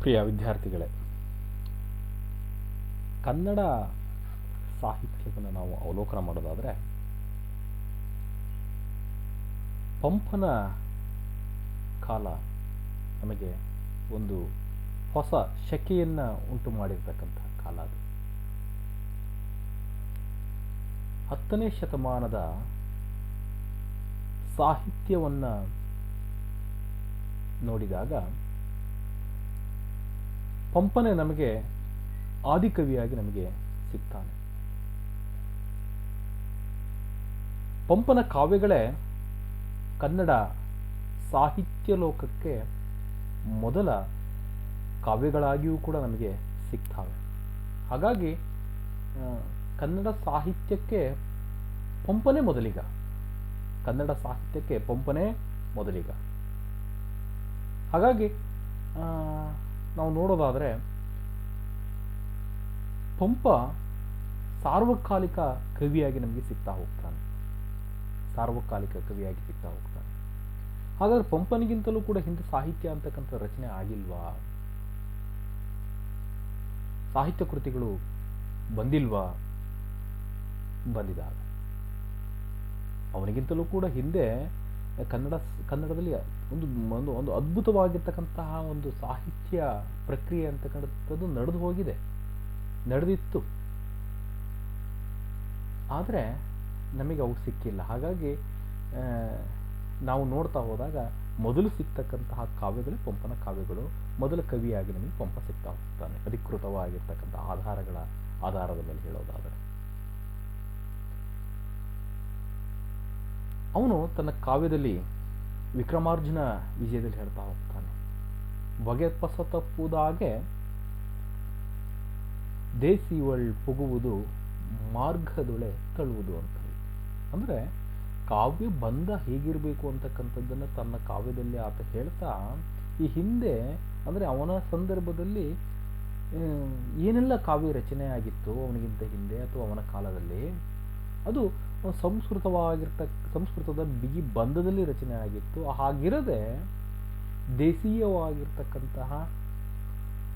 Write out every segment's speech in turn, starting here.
ಪ್ರಿಯ ವಿದ್ಯಾರ್ಥಿಗಳೇ, ಕನ್ನಡ ಸಾಹಿತ್ಯವನ್ನು ನಾವು ಅವಲೋಕನ ಮಾಡೋದಾದರೆ ಪಂಪನ ಕಾಲ ನಮಗೆ ಒಂದು ಹೊಸ ಶಕೆಯನ್ನು ಉಂಟು ಮಾಡಿರ್ತಕ್ಕಂಥ ಕಾಲ. ಅದು 10ನೇ ಶತಮಾನದ ಸಾಹಿತ್ಯವನ್ನು ನೋಡಿದಾಗ ಪಂಪನೇ ನಮಗೆ ಆದಿಕವಿಯಾಗಿ ನಮಗೆ ಸಿಗ್ತಾನೆ. ಪಂಪನ ಕಾವ್ಯಗಳೇ ಕನ್ನಡ ಸಾಹಿತ್ಯ ಲೋಕಕ್ಕೆ ಮೊದಲ ಕಾವ್ಯಗಳಾಗಿಯೂ ಕೂಡ ನಮಗೆ ಸಿಗ್ತವೆ. ಹಾಗಾಗಿ ಕನ್ನಡ ಸಾಹಿತ್ಯಕ್ಕೆ ಪಂಪನೇ ಮೊದಲಿಗ. ಕನ್ನಡ ಸಾಹಿತ್ಯಕ್ಕೆ ಪಂಪನೇ ಮೊದಲಿಗ. ಹಾಗಾಗಿ ನಾವು ನೋಡೋದಾದರೆ ಪಂಪ ಸಾರ್ವಕಾಲಿಕ ಕವಿಯಾಗಿ ನಮಗೆ ಸಿಗ್ತಾ ಹೋಗ್ತಾನೆ. ಹಾಗಾದ್ರೆ ಪಂಪನಿಗಿಂತಲೂ ಕೂಡ ಹಿಂದೆ ಸಾಹಿತ್ಯ ಅಂತಕ್ಕಂಥ ರಚನೆ ಆಗಿಲ್ವಾ? ಸಾಹಿತ್ಯ ಕೃತಿಗಳು ಬಂದಿಲ್ವಾ? ಬಂದಿದ್ದಾವೆ. ಅವನಿಗಿಂತಲೂ ಕೂಡ ಹಿಂದೆ ಕನ್ನಡದಲ್ಲಿ ಒಂದು ಅದ್ಭುತವಾಗಿರ್ತಕ್ಕಂತಹ ಒಂದು ಸಾಹಿತ್ಯ ಪ್ರಕ್ರಿಯೆ ಅಂತಕ್ಕಂಥದ್ದು ನಡೆದಿತ್ತು. ಆದರೆ ನಮಗೆ ಅವು ಸಿಕ್ಕಿಲ್ಲ. ಹಾಗಾಗಿ ನಾವು ನೋಡ್ತಾ ಹೋದಾಗ ಮೊದಲು ಸಿಗ್ತಕ್ಕಂತಹ ಕಾವ್ಯಗಳು ಪಂಪನ ಕಾವ್ಯಗಳು. ಮೊದಲ ಕವಿಯಾಗಿ ನಮಗೆ ಪಂಪ ಸಿಗ್ತಾ ಹೋಗ್ತಾನೆ, ಅಧಿಕೃತವಾಗಿರ್ತಕ್ಕಂಥ ಆಧಾರದ ಮೇಲೆ ಹೇಳೋದಾದರೆ. ಅವನು ತನ್ನ ಕಾವ್ಯದಲ್ಲಿ ವಿಕ್ರಮಾರ್ಜುನ ವಿಜಯದಲ್ಲಿ ಹೇಳ್ತಾ ಹೋಗ್ತಾನೆ, ಬಗೆಪಸ ತಪ್ಪುದಾಗೆ ದೇಸಿವಳ್ ಪುಗುವುದು ಮಾರ್ಗದೊಳೆ ತಳ್ಳುವುದು ಅಂತ. ಅಂದರೆ ಕಾವ್ಯ ಬಂಧ ಹೇಗಿರಬೇಕು ಅಂತಕ್ಕಂಥದ್ದನ್ನು ತನ್ನ ಕಾವ್ಯದಲ್ಲಿ ಆತ ಹೇಳ್ತಾ, ಈ ಹಿಂದೆ ಅಂದರೆ ಅವನ ಸಂದರ್ಭದಲ್ಲಿ ಏನೆಲ್ಲ ಕಾವ್ಯ ರಚನೆ ಆಗಿತ್ತು ಅವನಿಗಿಂತ ಹಿಂದೆ ಅಥವಾ ಅವನ ಕಾಲದಲ್ಲಿ, ಅದು ಸಂಸ್ಕೃತದ ಬಿಗಿ ಬಂಧದಲ್ಲಿ ರಚನೆ ಆಗಿತ್ತು. ಹಾಗಿರದೆ ದೇಸೀಯವಾಗಿರ್ತಕ್ಕಂತಹ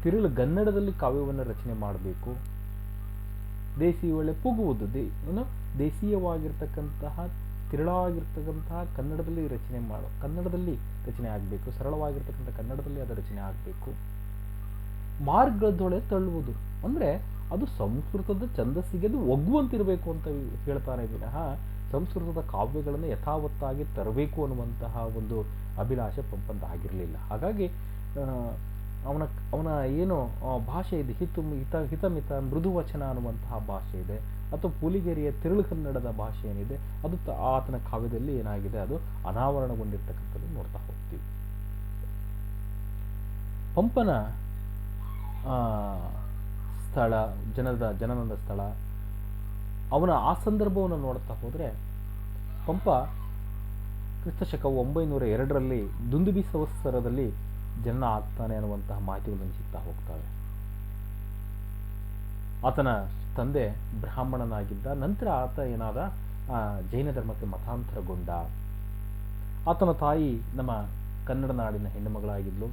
ತಿರುಳುಗನ್ನಡದಲ್ಲಿ ಕಾವ್ಯವನ್ನು ರಚನೆ ಮಾಡಬೇಕು. ದೇಸಿಯೊಳೆ ಪುಗುವುದು ದೇಸೀಯವಾಗಿರ್ತಕ್ಕಂತಹ ತಿರುಳಾಗಿರ್ತಕ್ಕಂತಹ ಕನ್ನಡದಲ್ಲಿ ರಚನೆ ಆಗಬೇಕು. ಸರಳವಾಗಿರ್ತಕ್ಕಂಥ ಕನ್ನಡದಲ್ಲಿ ಅದರ ರಚನೆ ಆಗಬೇಕು. ಮಾರ್ಗದೊಳೆ ತಳ್ಳುವುದು ಅಂದರೆ ಅದು ಸಂಸ್ಕೃತದ ಛಂದಸ್ಸಿಗೆ ಅದು ಒಗ್ಗುವಂತಿರಬೇಕು ಅಂತ ಹೇಳ್ತಾನೆ ವಿನಃ ಸಂಸ್ಕೃತದ ಕಾವ್ಯಗಳನ್ನು ಯಥಾವತ್ತಾಗಿ ತರಬೇಕು ಅನ್ನುವಂತಹ ಒಂದು ಅಭಿಲಾಷೆ ಪಂಪಂದಾಗಿರಲಿಲ್ಲ. ಹಾಗಾಗಿ ಅವನ ಏನು ಭಾಷೆ ಇದೆ, ಹಿತಮಿತ ಮೃದುವಚನ ಅನ್ನುವಂತಹ ಭಾಷೆ ಇದೆ, ಅಥವಾ ಪುಲಿಗೆರೆಯ ತಿರುಳು ಕನ್ನಡದ ಭಾಷೆ ಏನಿದೆ ಅದು ಆತನ ಕಾವ್ಯದಲ್ಲಿ ಏನಾಗಿದೆ, ಅದು ಅನಾವರಣಗೊಂಡಿರ್ತಕ್ಕಂಥದ್ದು ನೋಡ್ತಾ ಹೋಗ್ತೀವಿ. ಪಂಪನ ಸ್ಥಳ, ಜನನದ ಸ್ಥಳ, ಅವನ ಆ ಸಂದರ್ಭವನ್ನು ನೋಡ್ತಾ ಹೋದರೆ ಪಂಪ ಕ್ರಿಸ್ತಶಕ 902 ದುಂದುಬಿ ಸಂವತ್ಸರದಲ್ಲಿ ಜನನ ಆಗ್ತಾನೆ ಅನ್ನುವಂತಹ ಮಾಹಿತಿಗಳನ್ನು ಸಿಗ್ತಾ ಹೋಗ್ತವೆ. ಆತನ ತಂದೆ ಬ್ರಾಹ್ಮಣನಾಗಿದ್ದ. ನಂತರ ಆತ ಏನಾದ, ಜೈನ ಧರ್ಮಕ್ಕೆ ಮತಾಂತರಗೊಂಡ. ಆತನ ತಾಯಿ ನಮ್ಮ ಕನ್ನಡ ನಾಡಿನ ಹೆಣ್ಣುಮಗಳಾಗಿದ್ಲು.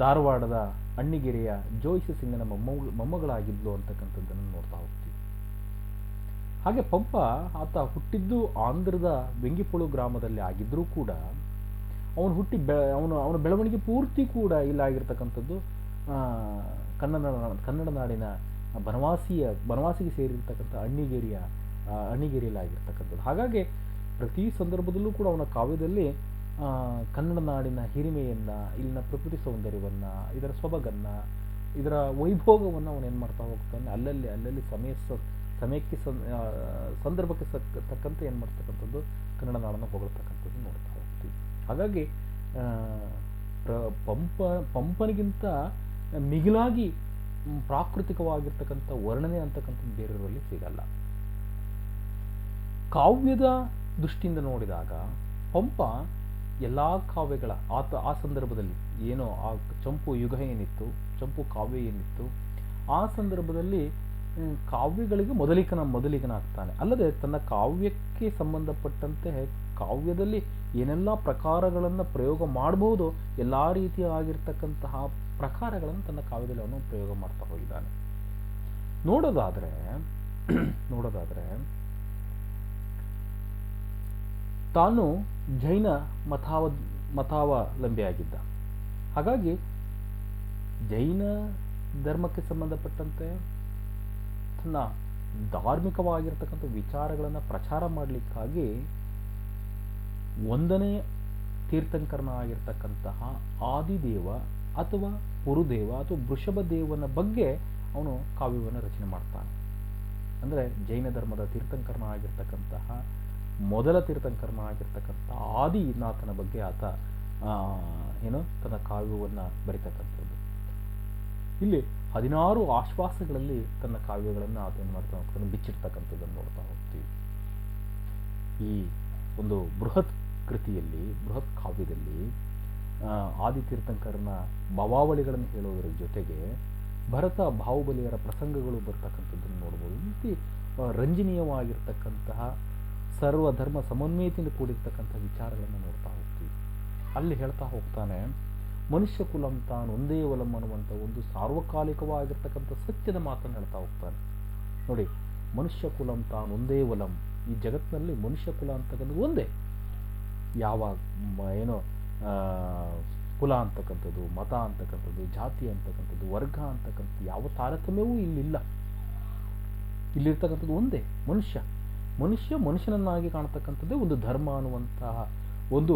ಧಾರವಾಡದ ಅಣ್ಣಿಗೆರೆಯ ಜೋಯಿಸ ಸಿಂಗನ ಮೊಮ್ಮಗಳಾಗಿದ್ಲು ಅಂತಕ್ಕಂಥದ್ದನ್ನು ನೋಡ್ತಾ ಹೋಗ್ತೀವಿ. ಹಾಗೆ ಪಂಪ ಆತ ಹುಟ್ಟಿದ್ದು ಆಂಧ್ರದ ವೆಂಗಿಪೊಳು ಗ್ರಾಮದಲ್ಲಿ ಆಗಿದ್ರೂ ಕೂಡ ಅವನ ಬೆಳವಣಿಗೆ ಪೂರ್ತಿ ಕೂಡ ಇಲ್ಲಾಗಿರ್ತಕ್ಕಂಥದ್ದು ಕನ್ನಡ ನಾಡಿನ ಬನವಾಸಿಗೆ ಸೇರಿರ್ತಕ್ಕಂಥ ಅಣ್ಣಿಗೇರಿಯಲ್ಲಿ ಆಗಿರ್ತಕ್ಕಂಥದ್ದು. ಹಾಗಾಗಿ ಪ್ರತಿ ಸಂದರ್ಭದಲ್ಲೂ ಕೂಡ ಅವನ ಕಾವ್ಯದಲ್ಲಿ ಕನ್ನಡ ನಾಡಿನ ಹಿರಿಮೆಯನ್ನು, ಇಲ್ಲಿನ ಪ್ರಕೃತಿ ಸೌಂದರ್ಯವನ್ನು, ಇದರ ಸೊಬಗನ್ನು, ಇದರ ವೈಭೋಗವನ್ನು ಅವನು ಏನು ಮಾಡ್ತಾ ಹೋಗ್ತಾನೆ, ಅಲ್ಲಲ್ಲಿ ಸಮಯಕ್ಕೆ ಸಂದರ್ಭಕ್ಕೆ ತಕ್ಕಂತೆ ಏನು ಮಾಡ್ತಕ್ಕಂಥದ್ದು ಕನ್ನಡ ನಾಡನ್ನು ಹೊಗಳ್ತಕ್ಕಂಥದ್ದು ನೋಡ್ತಾ ಹೋಗ್ತೀವಿ. ಹಾಗಾಗಿ ಪಂಪನಿಗಿಂತ ಮಿಗಿಲಾಗಿ ಪ್ರಾಕೃತಿಕವಾಗಿರ್ತಕ್ಕಂಥ ವರ್ಣನೆ ಅಂತಕ್ಕಂಥದ್ದು ಬೇರೆಯವರಲ್ಲಿ ಸಿಗಲ್ಲ. ಕಾವ್ಯದ ದೃಷ್ಟಿಯಿಂದ ನೋಡಿದಾಗ ಪಂಪ ಎಲ್ಲ ಕಾವ್ಯಗಳ ಆ ಸಂದರ್ಭದಲ್ಲಿ ಏನೋ ಆ ಚಂಪು ಯುಗ ಏನಿತ್ತು, ಚಂಪು ಕಾವ್ಯ ಏನಿತ್ತು, ಆ ಸಂದರ್ಭದಲ್ಲಿ ಕಾವ್ಯಗಳಿಗೆ ಮೊದಲಿಗನಾಗ್ತಾನೆ. ಅಲ್ಲದೆ ತನ್ನ ಕಾವ್ಯಕ್ಕೆ ಸಂಬಂಧಪಟ್ಟಂತೆ ಕಾವ್ಯದಲ್ಲಿ ಏನೆಲ್ಲ ಪ್ರಕಾರಗಳನ್ನು ಪ್ರಯೋಗ ಮಾಡಬಹುದು, ಎಲ್ಲ ರೀತಿಯಾಗಿರ್ತಕ್ಕಂತಹ ಪ್ರಕಾರಗಳನ್ನು ತನ್ನ ಕಾವ್ಯದಲ್ಲಿ ಅವನು ಪ್ರಯೋಗ ಮಾಡ್ತಾ ಹೋಗಿದ್ದಾನೆ. ನೋಡೋದಾದ್ರೆ ತಾನು ಜೈನ ಮತಾವಲಂಬಿಯಾಗಿದ್ದ. ಹಾಗಾಗಿ ಜೈನ ಧರ್ಮಕ್ಕೆ ಸಂಬಂಧಪಟ್ಟಂತೆ ತನ್ನ ಧಾರ್ಮಿಕವಾಗಿರ್ತಕ್ಕಂಥ ವಿಚಾರಗಳನ್ನು ಪ್ರಚಾರ ಮಾಡಲಿಕ್ಕಾಗಿ ಒಂದನೇ ತೀರ್ಥಂಕರನಾಗಿರ್ತಕ್ಕಂತಹ ಆದಿದೇವ ಅಥವಾ ಗುರುದೇವ ಅಥವಾ ವೃಷಭ ದೇವನ ಬಗ್ಗೆ ಅವನು ಕಾವ್ಯವನ್ನು ರಚನೆ ಮಾಡ್ತಾನೆ. ಅಂದರೆ ಜೈನ ಧರ್ಮದ ತೀರ್ಥಂಕರನಾಗಿರ್ತಕ್ಕಂತಹ ಮೊದಲ ತೀರ್ಥಂಕರನಾಗಿರ್ತಕ್ಕಂಥ ಆದಿನಾಥನ ಬಗ್ಗೆ ಆತ ತನ್ನ ಕಾವ್ಯವನ್ನು ಬರಿತಕ್ಕಂಥದ್ದು. ಇಲ್ಲಿ 16 ಆಶ್ವಾಸಗಳಲ್ಲಿ ತನ್ನ ಕಾವ್ಯಗಳನ್ನು ಆತ ಏನು ಮಾಡ್ತಾ ಹೋಗ್ತಾನೆ, ಬಿಚ್ಚಿರ್ತಕ್ಕಂಥದ್ದನ್ನು ನೋಡ್ತಾ ಹೋಗ್ತೀವಿ. ಈ ಒಂದು ಬೃಹತ್ ಕೃತಿಯಲ್ಲಿ, ಬೃಹತ್ ಕಾವ್ಯದಲ್ಲಿ ಆದಿತೀರ್ಥಂಕರನ ಭವಾವಳಿಗಳನ್ನು ಹೇಳೋದರ ಜೊತೆಗೆ ಭರತ ಬಾಹುಬಲಿಯರ ಪ್ರಸಂಗಗಳು ಬರ್ತಕ್ಕಂಥದ್ದನ್ನು ನೋಡ್ಬೋದು. ಈ ರೀತಿ ರಂಜನೀಯವಾಗಿರ್ತಕ್ಕಂತಹ ಸರ್ವಧರ್ಮ ಸಮನ್ವಯತೆಯಿಂದ ಕೂಡಿರ್ತಕ್ಕಂಥ ವಿಚಾರಗಳನ್ನು ನೋಡ್ತಾ ಹೋಗ್ತೀವಿ. ಅಲ್ಲಿ ಹೇಳ್ತಾ ಹೋಗ್ತಾನೆ, ಮನುಷ್ಯ ಕುಲಂ ತಾನು ಒಂದೇ ಒಲಂ ಅನ್ನುವಂಥ ಒಂದು ಸಾರ್ವಕಾಲಿಕವಾಗಿರ್ತಕ್ಕಂಥ ಸತ್ಯದ ಮಾತನ್ನು ಹೇಳ್ತಾ ಹೋಗ್ತಾನೆ. ನೋಡಿ, ಮನುಷ್ಯ ಕುಲಂ ತಾನು ಒಂದೇ ಒಲಂ. ಈ ಜಗತ್ತಿನಲ್ಲಿ ಮನುಷ್ಯ ಕುಲ ಅಂತಕ್ಕಂಥದ್ದು ಒಂದೇ. ಯಾವ ಕುಲ ಅಂತಕ್ಕಂಥದ್ದು, ಮತ ಅಂತಕ್ಕಂಥದ್ದು, ಜಾತಿ ಅಂತಕ್ಕಂಥದ್ದು, ವರ್ಗ ಅಂತಕ್ಕಂಥದ್ದು ಯಾವ ತಾರತಮ್ಯವೂ ಇಲ್ಲಿಲ್ಲ. ಇಲ್ಲಿರ್ತಕ್ಕಂಥದ್ದು ಒಂದೇ ಮನುಷ್ಯನನ್ನಾಗಿ ಕಾಣತಕ್ಕಂಥದ್ದೇ ಒಂದು ಧರ್ಮ ಅನ್ನುವಂತಹ ಒಂದು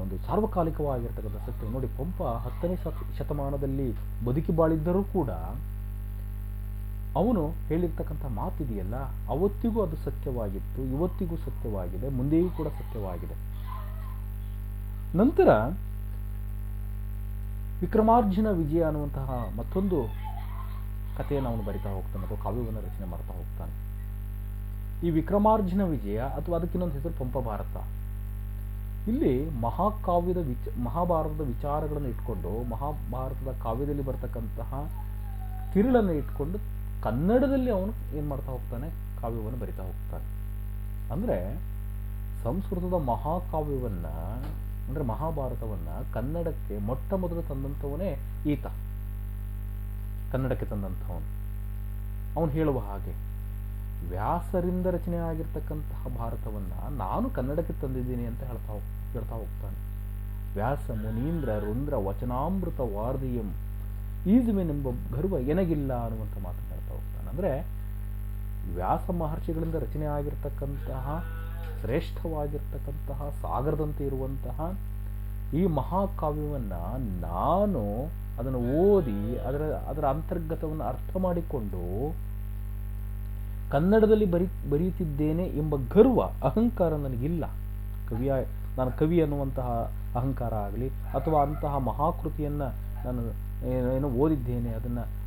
ಒಂದು ಸಾರ್ವಕಾಲಿಕವಾಗಿರ್ತಕ್ಕಂಥ ಸತ್ಯ. ನೋಡಿ, ಪಂಪ 10ನೇ ಶತಮಾನದಲ್ಲಿ ಬದುಕಿ ಬಾಳಿದ್ದರೂ ಕೂಡ ಅವನು ಹೇಳಿರ್ತಕ್ಕಂಥ ಮಾತಿದೆಯಲ್ಲ, ಅವತ್ತಿಗೂ ಅದು ಸತ್ಯವಾಗಿತ್ತು, ಇವತ್ತಿಗೂ ಸತ್ಯವಾಗಿದೆ, ಮುಂದೆಯೂ ಕೂಡ ಸತ್ಯವಾಗಿದೆ. ನಂತರ ವಿಕ್ರಮಾರ್ಜುನ ವಿಜಯ ಅನ್ನುವಂತಹ ಮತ್ತೊಂದು ಕಥೆಯನ್ನು ಅವನು ಬರಿತಾ ಹೋಗ್ತಾನೆ ಅಥವಾ ಕಾವ್ಯವನ್ನು ರಚನೆ ಮಾಡ್ತಾ ಹೋಗ್ತಾನೆ. ಈ ವಿಕ್ರಮಾರ್ಜುನ ವಿಜಯ ಅಥವಾ ಅದಕ್ಕಿನ್ನೊಂದು ಹೆಸರು ಪಂಪ ಭಾರತ. ಇಲ್ಲಿ ಮಹಾಭಾರತದ ವಿಚಾರಗಳನ್ನು ಇಟ್ಕೊಂಡು, ಮಹಾಭಾರತದ ಕಾವ್ಯದಲ್ಲಿ ಬರ್ತಕ್ಕಂತಹ ತಿರುಳನ್ನು ಇಟ್ಕೊಂಡು ಕನ್ನಡದಲ್ಲಿ ಅವನು ಏನು ಮಾಡ್ತಾ ಹೋಗ್ತಾನೆ, ಕಾವ್ಯವನ್ನು ಬರಿತಾ ಹೋಗ್ತಾನೆ. ಅಂದರೆ ಸಂಸ್ಕೃತದ ಮಹಾಕಾವ್ಯವನ್ನು, ಅಂದರೆ ಮಹಾಭಾರತವನ್ನು ಕನ್ನಡಕ್ಕೆ ಮೊಟ್ಟ ಮೊದಲು ತಂದಂಥವನೇ ಈತ. ಕನ್ನಡಕ್ಕೆ ತಂದಂಥವನು. ಅವನು ಹೇಳುವ ಹಾಗೆ, ವ್ಯಾಸರಿಂದ ರಚನೆ ಆಗಿರ್ತಕ್ಕಂತಹ ಭಾರತವನ್ನು ನಾನು ಕನ್ನಡಕ್ಕೆ ತಂದಿದ್ದೀನಿ ಅಂತ ಹೇಳ್ತಾ ಹೋಗ್ತಾನೆ. ವ್ಯಾಸ ಮುನೀಂದ್ರ ರುಂದ್ರ ವಚನಾಮೃತ ವಾರ್ಧಿಯಂ ಈಸುವೆನೆಂಬ ಗರ್ವ ಎನಗಿಲ್ಲ ಅನ್ನುವಂಥ ಮಾತನ್ನು ಹೇಳ್ತಾ ಹೋಗ್ತಾನೆ. ಅಂದರೆ ವ್ಯಾಸ ಮಹರ್ಷಿಗಳಿಂದ ರಚನೆ ಆಗಿರ್ತಕ್ಕಂತಹ ಶ್ರೇಷ್ಠವಾಗಿರ್ತಕ್ಕಂತಹ ಸಾಗರದಂತೆ ಇರುವಂತಹ ಈ ಮಹಾಕಾವ್ಯವನ್ನು ನಾನು ಅದನ್ನು ಓದಿ ಅದರ ಅಂತರ್ಗತವನ್ನು ಅರ್ಥ ಮಾಡಿಕೊಂಡು ಕನ್ನಡದಲ್ಲಿ ಬರೆಯುತ್ತಿದ್ದೇನೆ ಎಂಬ ಗರ್ವ, ಅಹಂಕಾರ ನನಗಿಲ್ಲ. ನಾನು ಕವಿ ಅನ್ನುವಂತಹ ಅಹಂಕಾರ ಆಗಲಿ ಅಥವಾ ಅಂತಹ ಮಹಾಕೃತಿಯನ್ನು ನಾನು ಓದಿದ್ದೇನೆ,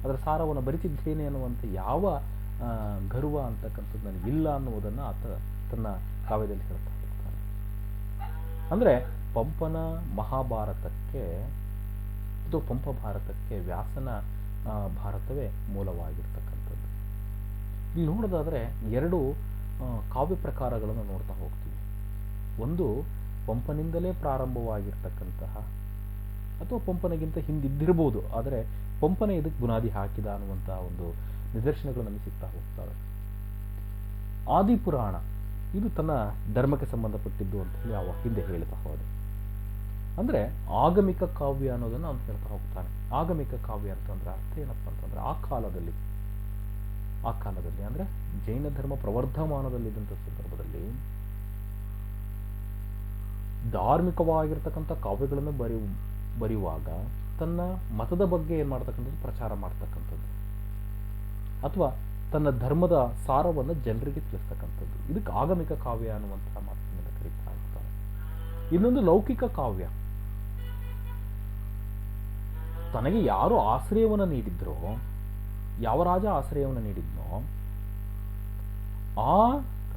ಅದರ ಸಾರವನ್ನು ಬರಿತಿದ್ದೇನೆ ಅನ್ನುವಂಥ ಯಾವ ಗರ್ವ ಅಂತಕ್ಕಂಥದ್ದು ನನಗಿಲ್ಲ ಅನ್ನುವುದನ್ನು ಆತ ತನ್ನ ಕಾವ್ಯದಲ್ಲಿ ಹೇಳ್ತಾ ಹೋಗ್ತಾನೆ. ಅಂದರೆ ಪಂಪನ ಮಹಾಭಾರತಕ್ಕೆ ಅಥವಾ ಪಂಪ ಭಾರತಕ್ಕೆ ವ್ಯಾಸನ ಭಾರತವೇ ಮೂಲವಾಗಿರ್ತಕ್ಕಂಥದ್ದು. ಇಲ್ಲಿ ನೋಡೋದಾದರೆ 2 ಕಾವ್ಯ ಪ್ರಕಾರಗಳನ್ನು ನೋಡ್ತಾ ಹೋಗ್ತೀವಿ. ಒಂದು ಪಂಪನಿಂದಲೇ ಪ್ರಾರಂಭವಾಗಿರ್ತಕ್ಕಂತಹ ಅಥವಾ ಪಂಪನಿಗಿಂತ ಹಿಂದಿದ್ದಿರಬಹುದು, ಆದರೆ ಪಂಪನೇ ಇದಕ್ಕೆ ಬುನಾದಿ ಹಾಕಿದ ಅನ್ನುವಂತಹ ಒಂದು ನಿದರ್ಶನಗಳು ನಮಗೆ ಸಿಗ್ತಾ ಹೋಗ್ತವೆ. ಆದಿಪುರಾಣ ಇದು ತನ್ನ ಧರ್ಮಕ್ಕೆ ಸಂಬಂಧಪಟ್ಟಿದ್ದು ಅಂತ ಹೇಳಿ ಅವ ಹಿಂದೆ ಹೇಳ್ತಾ ಹೋದೆ. ಅಂದರೆ ಆಗಮಿಕ ಕಾವ್ಯ ಅನ್ನೋದನ್ನು ಅವನು ಹೇಳ್ತಾ ಹೋಗ್ತಾನೆ. ಆಗಮಿಕ ಕಾವ್ಯ ಅಂತಂದ್ರೆ ಅರ್ಥ ಏನಪ್ಪ ಅಂತಂದ್ರೆ ಆ ಕಾಲದಲ್ಲಿ ಅಂದರೆ ಜೈನ ಧರ್ಮ ಪ್ರವರ್ಧಮಾನದಲ್ಲಿದ್ದಂಥ ಸಂದರ್ಭದಲ್ಲಿ ಧಾರ್ಮಿಕವಾಗಿರ್ತಕ್ಕಂಥ ಕಾವ್ಯಗಳನ್ನು ಬರೆಯುವಾಗ ತನ್ನ ಮತದ ಬಗ್ಗೆ ಏನು ಮಾಡ್ತಕ್ಕಂಥದ್ದು, ಪ್ರಚಾರ ಮಾಡ್ತಕ್ಕಂಥದ್ದು ಅಥವಾ ತನ್ನ ಧರ್ಮದ ಸಾರವನ್ನು ಜನರಿಗೆ ತಿಳಿಸ್ತಕ್ಕಂಥದ್ದು. ಇದಕ್ಕೆ ಆಗಮಿಕ ಕಾವ್ಯ ಅನ್ನುವಂತಹ ಮಾತನ್ನು ಕರೀತಾ ಇರ್ತಾರೆ. ಇನ್ನೊಂದು ಲೌಕಿಕ ಕಾವ್ಯ. ತನಗೆ ಯಾರು ಆಶ್ರಯವನ್ನು ನೀಡಿದ್ರೋ, ಯಾವ ರಾಜ ಆಶ್ರಯವನ್ನು ನೀಡಿದ್ನೋ ಆ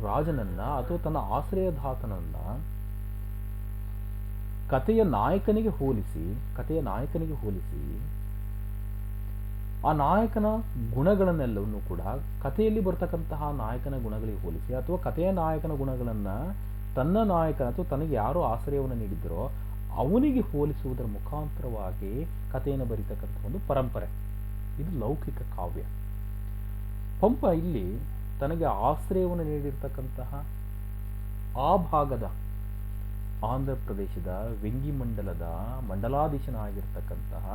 ರಾಜನನ್ನ ಅಥವಾ ತನ್ನ ಆಶ್ರಯದಾತನನ್ನ ಕಥೆಯ ನಾಯಕನಿಗೆ ಹೋಲಿಸಿ ಆ ನಾಯಕನ ಗುಣಗಳನ್ನೆಲ್ಲವನ್ನು ಕೂಡ ಕಥೆಯಲ್ಲಿ ಬರ್ತಕ್ಕಂತಹ ನಾಯಕನ ಗುಣಗಳಿಗೆ ಹೋಲಿಸಿ ಅಥವಾ ಕಥೆಯ ನಾಯಕನ ಗುಣಗಳನ್ನು ತನ್ನ ನಾಯಕನ ಅಥವಾ ತನಗೆ ಯಾರು ಆಶ್ರಯವನ್ನು ನೀಡಿದ್ದರೋ ಅವನಿಗೆ ಹೋಲಿಸುವುದರ ಮುಖಾಂತರವಾಗಿ ಕಥೆಯನ್ನು ಬರೀತಕ್ಕಂಥ ಒಂದು ಪರಂಪರೆ. ಇದು ಲೌಕಿಕ ಕಾವ್ಯ. ಪಂಪ ಇಲ್ಲಿ ತನಗೆ ಆಶ್ರಯವನ್ನು ನೀಡಿರ್ತಕ್ಕಂತಹ ಆ ಭಾಗದ ಆಂಧ್ರ ಪ್ರದೇಶದ ವೆಂಗಿಮಂಡಲದ ಮಂಡಲಾಧೀಶನಾಗಿರ್ತಕ್ಕಂತಹ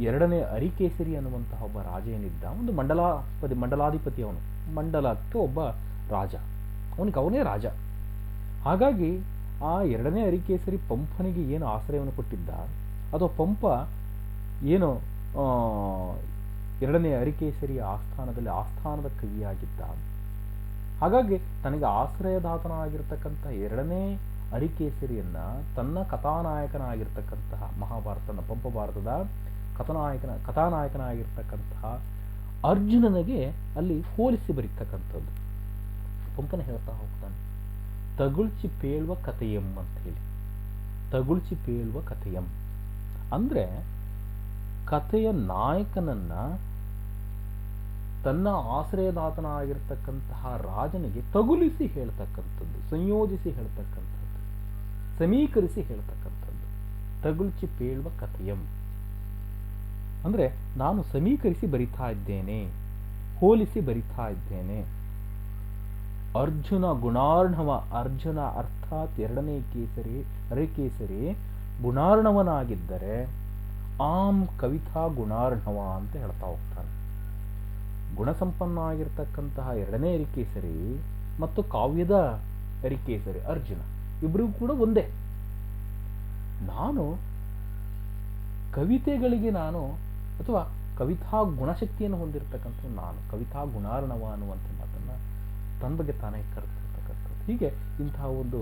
2ನೇ ಅರಿಕೇಸರಿ ಅನ್ನುವಂತಹ ಒಬ್ಬ ರಾಜ ಏನಿದ್ದ, ಒಂದು ಮಂಡಲಾಧಿಪತಿ. ಅವನು ಮಂಡಲಕ್ಕೆ ಒಬ್ಬ ರಾಜ, ಅವನೇ ರಾಜ. ಹಾಗಾಗಿ ಆ 2ನೇ ಅರಿಕೇಸರಿ ಪಂಪನಿಗೆ ಏನು ಆಶ್ರಯವನ್ನು ಕೊಟ್ಟಿದ್ದ, ಅಥವಾ ಪಂಪ ಏನು 2ನೇ ಅರಿಕೇಸರಿಯ ಆಸ್ಥಾನದ ಕವಿಯಾಗಿದ್ದ. ಹಾಗಾಗಿ ತನಗೆ ಆಶ್ರಯದಾತನಾಗಿರ್ತಕ್ಕಂಥ 2ನೇ ಅರಿಕೇಸರಿಯನ್ನ ತನ್ನ ಕಥಾನಾಯಕನಾಗಿರ್ತಕ್ಕಂತಹ ಮಹಾಭಾರತನ ಪಂಪ ಭಾರತದ ಕಥಾನಾಯಕನಾಗಿರ್ತಕ್ಕಂತಹ ಅರ್ಜುನನಿಗೆ ಅಲ್ಲಿ ಹೋಲಿಸಿ ಬರೀತಕ್ಕಂಥದ್ದು. ಪಂಪನ ಹೇಳ್ತಾ ಹೋಗ್ತಾನೆ, ತಗುಳ್ಚಿ ಪೇಳುವ ಕಥೆಯಂ ಅಂತ ಹೇಳಿ. ತಗುಳ್ಚಿ ಪೇಳುವ ಕಥೆಯಂ ಅಂದ್ರೆ ಕಥೆಯ ನಾಯಕನನ್ನ ತನ್ನ ಆಶ್ರಯದಾತನಾಗಿರ್ತಕ್ಕಂತಹ ರಾಜನಿಗೆ ತಗುಲಿಸಿ ಹೇಳ್ತಕ್ಕಂಥದ್ದು, ಸಂಯೋಜಿಸಿ ಹೇಳ್ತಕ್ಕಂಥದ್ದು, ಸಮೀಕರಿಸಿ ಹೇಳ್ತಕ್ಕಂಥದ್ದು. ತಗುಲ್ಚಿ ಪೇಳುವ ಕಥೆಯಂ ಅಂದ್ರೆ ನಾನು ಸಮೀಕರಿಸಿ ಬರಿತಾ ಇದ್ದೇನೆ, ಹೋಲಿಸಿ ಬರಿತಾ ಇದ್ದೇನೆ. ಅರ್ಜುನ ಗುಣಾರ್ಣವ, ಅರ್ಜುನ ಅರ್ಥಾತ್ 2ನೇ ಅರಿಕೇಸರಿ ಗುಣಾರ್ಣವನಾಗಿದ್ದರೆ ಆಂ ಕವಿತಾ ಗುಣಾರ್ಣವ ಅಂತ ಹೇಳ್ತಾ ಹೋಗ್ತಾನೆ. ಗುಣಸಂಪನ್ನ ಆಗಿರ್ತಕ್ಕಂತಹ 2ನೇ ಅರಿಕೇಸರಿ ಮತ್ತು ಕಾವ್ಯದ ಅರಿಕೇಸರಿ ಅರ್ಜುನ ಇಬ್ಬರಿಗೂ ಕೂಡ ಒಂದೇ. ನಾನು ಕವಿತೆಗಳಿಗೆ ಅಥವಾ ಕವಿತಾ ಗುಣಶಕ್ತಿಯನ್ನು ಹೊಂದಿರತಕ್ಕಂಥ ನಾನು ಕವಿತಾ ಗುಣಾರ್ಣವ ಅನ್ನುವಂಥ ಮಾತನ್ನ ತನ್ನ ಬಗ್ಗೆ ತಾನೇ ಕರೆದಿರ್ತಕ್ಕಂಥದ್ದು. ಹೀಗೆ ಇಂತಹ ಒಂದು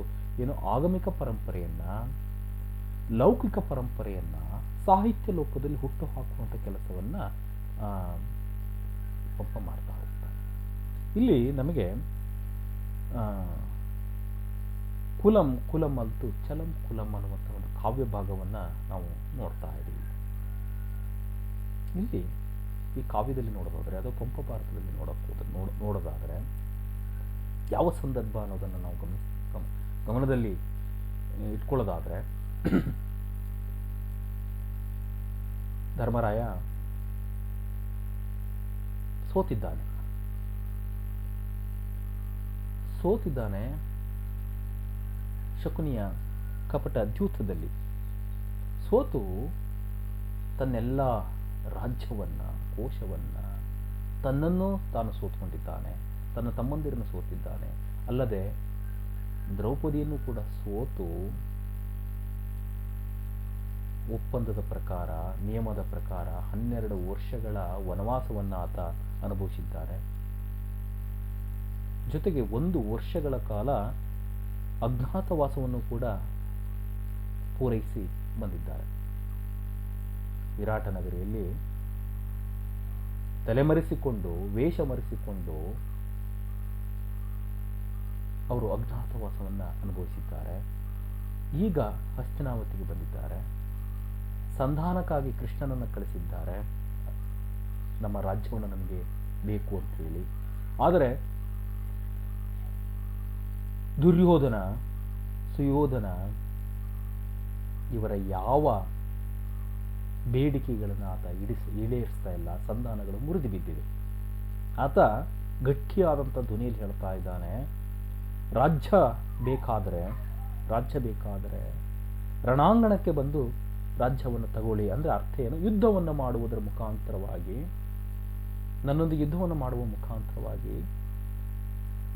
ಆಗಮಿಕ ಪರಂಪರೆಯನ್ನ, ಲೌಕಿಕ ಪರಂಪರೆಯನ್ನ ಸಾಹಿತ್ಯ ಲೋಕದಲ್ಲಿ ಹುಟ್ಟು ಹಾಕುವಂಥ ಕೆಲಸವನ್ನ ಪಂಪ ಮಾಡ್ತಾ ಹೋಗ್ತಾರೆ. ಇಲ್ಲಿ ನಮಗೆ ಕುಲಂ ಅಲ್ತು ಚಲಂ ಕುಲಂ ಅನ್ನುವಂಥ ಒಂದು ಕಾವ್ಯ ಭಾಗವನ್ನ ನಾವು ನೋಡ್ತಾ ಇದ್ದೀವಿ. ಇಲ್ಲಿ ಈ ಕಾವ್ಯದಲ್ಲಿ ನೋಡೋದಾದ್ರೆ, ಅದು ಪಂಪ ಭಾರತದಲ್ಲಿ ನೋಡೋದಾದ್ರೆ ಯಾವ ಸಂದರ್ಭ ಅನ್ನೋದನ್ನು ನಾವು ಗಮನದಲ್ಲಿ ಇಟ್ಕೊಳ್ಳೋದಾದ್ರೆ, ಧರ್ಮರಾಯ ಸೋತಿದ್ದಾನೆ ಶಕುನಿಯ ಕಪಟ ದ್ಯೂತದಲ್ಲಿ. ಸೋತು ತನ್ನೆಲ್ಲ ರಾಜ್ಯವನ್ನ, ಕೋಶವನ್ನ, ತನ್ನನ್ನು ತಾನು ಸೋತ್ಕೊಂಡಿದ್ದಾನೆ, ತನ್ನ ತಮ್ಮಂದಿರನ್ನು ಸೋತಿದ್ದಾನೆ. ಅಲ್ಲದೆ ದ್ರೌಪದಿಯನ್ನು ಕೂಡ ಸೋತು ಒಪ್ಪಂದದ ಪ್ರಕಾರ, ನಿಯಮದ ಪ್ರಕಾರ 12 ವರ್ಷಗಳ ವನವಾಸವನ್ನ ಆತ ಅನುಭವಿಸಿದ್ದಾನೆ. ಜೊತೆಗೆ 1 ವರ್ಷಗಳ ಕಾಲ ಅಜ್ಞಾತವಾಸವನ್ನು ಕೂಡ ಪೂರೈಸಿ ಬಂದಿದ್ದಾರೆ. ವಿರಾಟ ನಗರಿಯಲ್ಲಿ ತಲೆಮರೆಸಿಕೊಂಡು, ವೇಷ ಮರೆಸಿಕೊಂಡು ಅವರು ಅಜ್ಞಾತವಾಸವನ್ನ ಅನುಭವಿಸಿದ್ದಾರೆ. ಈಗ ಹಸ್ತಿನಾವತಿಗೆ ಬಂದಿದ್ದಾರೆ. ಸಂಧಾನಕ್ಕಾಗಿ ಕೃಷ್ಣನನ್ನು ಕಳಿಸಿದ್ದಾರೆ, ನಮ್ಮ ರಾಜ್ಯವನ್ನು ನಮಗೆ ಬೇಕು ಅಂತ ಹೇಳಿ. ಆದರೆ ದುರ್ಯೋಧನ, ಸುಯೋಧನ ಇವರ ಯಾವ ಬೇಡಿಕೆಗಳನ್ನು ಆತ ಈಡೇರಿಸ್ತಾ ಇಲ್ಲ. ಸಂಧಾನಗಳು ಮುರಿದು ಬಿದ್ದಿವೆ. ಆತ ಗಟ್ಟಿಯಾದಂಥ ಧ್ವನಿಯಲ್ಲಿ ಹೇಳ್ತಾ ಇದ್ದಾನೆ, ರಾಜ್ಯ ಬೇಕಾದರೆ ರಣಾಂಗಣಕ್ಕೆ ಬಂದು ರಾಜ್ಯವನ್ನು ತಗೊಳ್ಳಿ. ಅಂದ್ರೆ ಅರ್ಥ ಏನು? ಯುದ್ಧವನ್ನು ಮಾಡುವುದರ ಮುಖಾಂತರವಾಗಿ, ನನ್ನೊಂದಿಗೆ ಯುದ್ಧವನ್ನು ಮಾಡುವ ಮುಖಾಂತರವಾಗಿ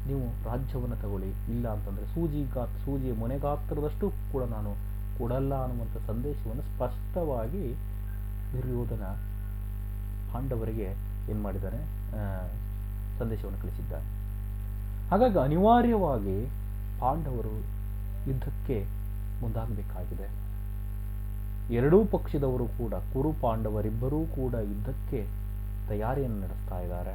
ನೀವು ರಾಜ್ಯವನ್ನು ತಗೊಳ್ಳಿ. ಇಲ್ಲ ಅಂತಂದ್ರೆ ಸೂಜಿಯ ಮೊನೆಗಾತ್ರದಷ್ಟು ಕೂಡ ನಾನು ಕೊಡಲ್ಲ ಅನ್ನುವಂಥ ಸಂದೇಶವನ್ನು ಸ್ಪಷ್ಟವಾಗಿ ದುರ್ಯೋಧನ ಪಾಂಡವರಿಗೆ ಏನ್ ಮಾಡಿದ್ದಾನೆ, ಸಂದೇಶವನ್ನು ಕಳಿಸಿದ್ದಾನೆ. ಹಾಗಾಗಿ ಅನಿವಾರ್ಯವಾಗಿ ಪಾಂಡವರು ಯುದ್ಧಕ್ಕೆ ಮುಂದಾಗಬೇಕಾಗಿದೆ. ಎರಡೂ ಪಕ್ಷದವರು ಕೂಡ, ಕುರು ಪಾಂಡವರಿಬ್ಬರೂ ಕೂಡ ಯುದ್ಧಕ್ಕೆ ತಯಾರಿಯನ್ನು ನಡೆಸ್ತಾ ಇದ್ದಾರೆ.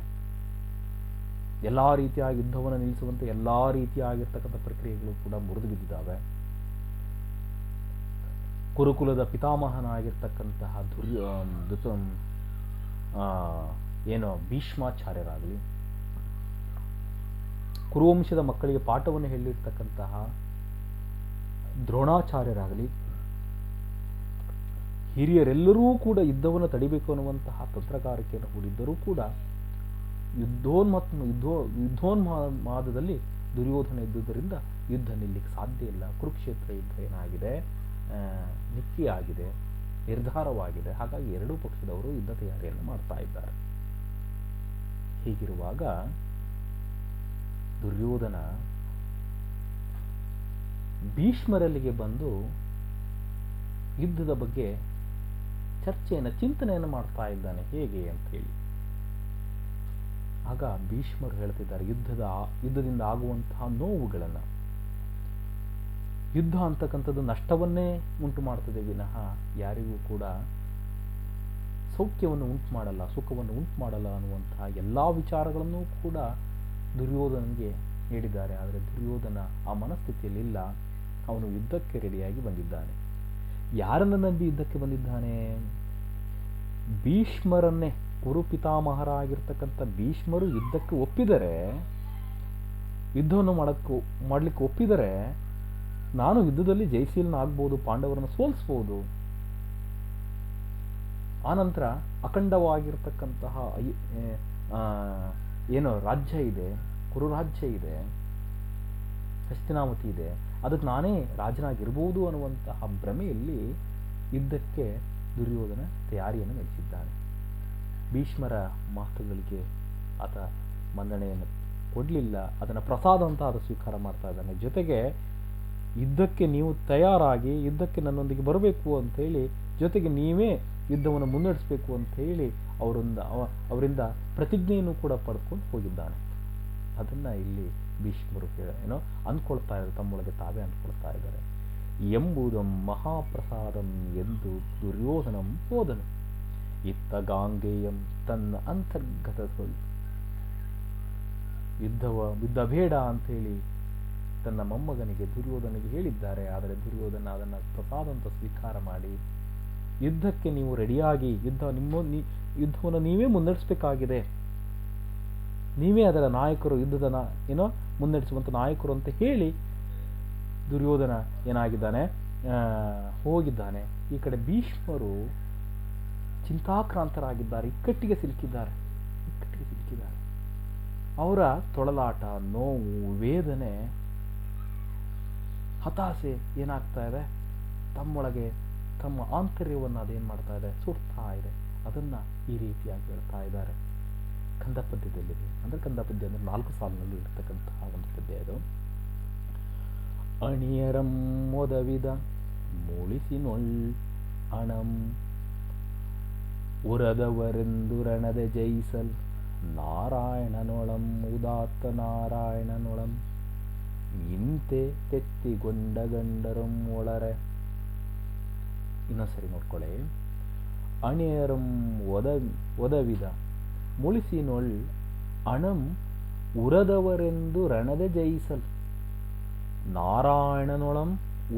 ಎಲ್ಲಾ ರೀತಿಯ ಯುದ್ಧವನ್ನು ನಿಲ್ಲಿಸುವಂತೆ ಎಲ್ಲಾ ರೀತಿಯಾಗಿರ್ತಕ್ಕಂಥ ಪ್ರಕ್ರಿಯೆಗಳು ಕೂಡ ಮುರಿದು ಬಿದ್ದಿದ್ದಾವೆ. ಕುರುಕುಲದ ಪಿತಾಮಹನಾಗಿರ್ತಕ್ಕಂತಹ ಭೀಷ್ಮಾಚಾರ್ಯರಾಗಲಿ, ಕುರುವಂಶದ ಮಕ್ಕಳಿಗೆ ಪಾಠವನ್ನು ಹೇಳಿರ್ತಕ್ಕಂತಹ ದ್ರೋಣಾಚಾರ್ಯರಾಗಲಿ, ಹಿರಿಯರೆಲ್ಲರೂ ಕೂಡ ಯುದ್ಧವನ್ನು ತಡಿಬೇಕು ಅನ್ನುವಂತಹ ತಂತ್ರಗಾರಿಕೆಯನ್ನು ಹೂಡಿದ್ದರೂ ಕೂಡ ಯುದ್ಧೋನ್ಮಾದದಲ್ಲಿ ದುರ್ಯೋಧನ ಇದ್ದುದರಿಂದ ಯುದ್ಧ ನಿಲ್ಲಿಕ್ಕೆ ಸಾಧ್ಯ ಇಲ್ಲ. ಕುರುಕ್ಷೇತ್ರ ಯುದ್ಧ ಏನಾಗಿದೆ, ನಿಶ್ಚಯ ನಿರ್ಧಾರವಾಗಿದೆ. ಹಾಗಾಗಿ ಎರಡೂ ಪಕ್ಷದವರು ಯುದ್ಧ ತಯಾರಿಯನ್ನು ಮಾಡ್ತಾ ಇದ್ದಾರೆ. ಹೀಗಿರುವಾಗ ದುರ್ಯೋಧನ ಭೀಷ್ಮರಲ್ಲಿಗೆ ಬಂದು ಯುದ್ಧದ ಬಗ್ಗೆ ಚಿಂತನೆಯನ್ನು ಮಾಡ್ತಾ ಇದ್ದಾನೆ, ಹೇಗೆ ಅಂತ ಹೇಳಿ. ಆಗ ಭೀಷ್ಮರು ಹೇಳ್ತಿದ್ದಾರೆ ಯುದ್ಧದಿಂದ ಆಗುವಂತಹ ನೋವುಗಳನ್ನು. ಯುದ್ಧ ಅಂತಕ್ಕಂಥದ್ದು ನಷ್ಟವನ್ನೇ ಉಂಟು ಮಾಡ್ತದೆ ವಿನಃ ಯಾರಿಗೂ ಕೂಡ ಸೌಖ್ಯವನ್ನು ಉಂಟು ಮಾಡಲ್ಲ, ಸುಖವನ್ನು ಉಂಟು ಮಾಡಲ್ಲ ಅನ್ನುವಂತಹ ಎಲ್ಲ ವಿಚಾರಗಳನ್ನು ಕೂಡ ದುರ್ಯೋಧನಿಗೆ ಹೇಳಿದ್ದಾರೆ. ಆದರೆ ದುರ್ಯೋಧನ ಆ ಮನಸ್ಥಿತಿಯಲ್ಲಿ ಇಲ್ಲ. ಅವನು ಯುದ್ಧಕ್ಕೆ ರೆಡಿಯಾಗಿ ಬಂದಿದ್ದಾನೆ. ಯಾರನ್ನು ನಂಬಿ ಯುದ್ಧಕ್ಕೆ ಬಂದಿದ್ದಾನೆ? ಭೀಷ್ಮರನ್ನೇ. ಕುರು ಪಿತಾಮಹರಾಗಿರ್ತಕ್ಕಂಥ ಭೀಷ್ಮರು ಯುದ್ಧಕ್ಕೆ ಒಪ್ಪಿದರೆ, ಯುದ್ಧವನ್ನು ಮಾಡಲಿಕ್ಕೆ ಒಪ್ಪಿದರೆ ನಾನು ಯುದ್ಧದಲ್ಲಿ ಜಯಶೀಲನಾಗ್ಬೋದು, ಪಾಂಡವರನ್ನು ಸೋಲಿಸ್ಬೋದು. ಆನಂತರ ಅಖಂಡವಾಗಿರ್ತಕ್ಕಂತಹ ಏನೋ ರಾಜ್ಯ ಇದೆ, ಕುರು ರಾಜ್ಯ ಇದೆ, ಹಸ್ತಿನಾವತಿ ಇದೆ, ಅದಕ್ಕೆ ನಾನೇ ರಾಜನಾಗಿರ್ಬೋದು ಅನ್ನುವಂತಹ ಭ್ರಮೆಯಲ್ಲಿ ಯುದ್ಧಕ್ಕೆ ದುರ್ಯೋಧನ ತಯಾರಿಯನ್ನು ನಡೆಸಿದ್ದಾನೆ. ಭೀಷ್ಮರ ಮಾತುಗಳಿಗೆ ಆತ ಮನ್ನಣೆಯನ್ನು ಕೊಡಲಿಲ್ಲ. ಅದನ್ನು ಪ್ರಸಾದ ಅಂತ ಆತ ಸ್ವೀಕಾರ ಮಾಡ್ತಾ ಇದ್ದಾನೆ. ಜೊತೆಗೆ ಯುದ್ಧಕ್ಕೆ ನೀವು ತಯಾರಾಗಿ ಯುದ್ಧಕ್ಕೆ ನನ್ನೊಂದಿಗೆ ಬರಬೇಕು ಅಂತೇಳಿ, ಜೊತೆಗೆ ನೀವೇ ಯುದ್ಧವನ್ನು ಮುನ್ನಡೆಸಬೇಕು ಅಂತ ಹೇಳಿ ಅವರಿಂದ ಪ್ರತಿಜ್ಞೆಯನ್ನು ಕೂಡ ಪಡೆದುಕೊಂಡು ಹೋಗಿದ್ದಾನೆ. ಅದನ್ನು ಇಲ್ಲಿ ಭೀಷ್ಮರು ಅಂದ್ಕೊಳ್ತಾ ಇದ್ದಾರೆ, ತಮ್ಮೊಳಗೆ ತಾವೇ ಅಂದ್ಕೊಳ್ತಾ ಇದ್ದಾರೆ. ಎಂಬುದಂ ಮಹಾಪ್ರಸಾದಂ ಎಂದು ದುರ್ಯೋಧನಂ ಹೋದನು. ಇತ್ತ ಗಾಂಗೇಯಂ ತನ್ನ ಅಂತರ್ಗತ ಯುದ್ಧ ಬೇಡ ಅಂತೇಳಿ ತನ್ನ ಮೊಮ್ಮಗನಿಗೆ ದುರ್ಯೋಧನಿಗೆ ಹೇಳಿದ್ದಾರೆ. ಆದರೆ ದುರ್ಯೋಧನ ಅದನ್ನು ಪ್ರಸಾದ ಅಂತ ಸ್ವೀಕಾರ ಮಾಡಿ, ಯುದ್ಧಕ್ಕೆ ನೀವು ರೆಡಿಯಾಗಿ ಯುದ್ಧವನ್ನು ನೀವೇ ಮುನ್ನಡೆಸಬೇಕಾಗಿದೆ, ನೀವೇ ಅದರ ನಾಯಕರು, ಯುದ್ಧದ ಮುನ್ನಡೆಸುವಂಥ ನಾಯಕರು ಅಂತ ಹೇಳಿ ದುರ್ಯೋಧನ ಏನಾಗಿದ್ದಾನೆ, ಹೋಗಿದ್ದಾನೆ. ಈ ಕಡೆ ಭೀಷ್ಮರು ಚಿಂತಾಕ್ರಾಂತರಾಗಿದ್ದಾರೆ, ಇಕ್ಕಟ್ಟಿಗೆ ಸಿಲುಕಿದ್ದಾರೆ. ಅವರ ತೊಳಲಾಟ, ನೋವು, ವೇದನೆ, ಹತಾಶೆ ಏನಾಗ್ತಾ ಇದೆ, ತಮ್ಮೊಳಗೆ ತಮ್ಮ ಆಂತರ್ಯವನ್ನು ಅದೇನು ಮಾಡ್ತಾ ಇದೆ, ಸುಡ್ತಾ ಇದೆ. ಅದನ್ನು ಈ ರೀತಿಯಾಗಿ ಹೇಳ್ತಾ ಇದ್ದಾರೆ. ಕಂದ ಪದ್ಯದಲ್ಲಿದೆ. ಅಂದರೆ ಕಂದ ಪದ್ಯ ಅಂದರೆ 4 ಸಾಲಿನಲ್ಲಿ ಇರ್ತಕ್ಕಂತಹ ಒಂದು ಪದ್ಯ ಇದು. ಅಣಿಯರಂ ಮೊದವಿದ ಮೂಳಿಸಿನೊಳ್ ಅಣಂ ಉರದವರೆಂದು ರಣದೆ ಜಯಿಸಲ್ ನಾರಾಯಣನೊಳಂ ಉದಾತ್ತ ನಾರಾಯಣನೊಳಂ ಇಂತೆ ತೆತ್ತಿಗೊಂಡ ಗಂಡರಂ ಒಳರೆ. ಇನ್ನೊಂದ್ಸರಿ ನೋಡ್ಕೊಳ್ಳಿ. ಅಣಿಯರಂ ಒದವಿದ ಮುಳಿಸಿನೊಳ್ ಅಣಂ ಉರದವರೆಂದು ರಣದೆ ಜಯಿಸಲ್ ನಾರಾಯಣನೊಳಂ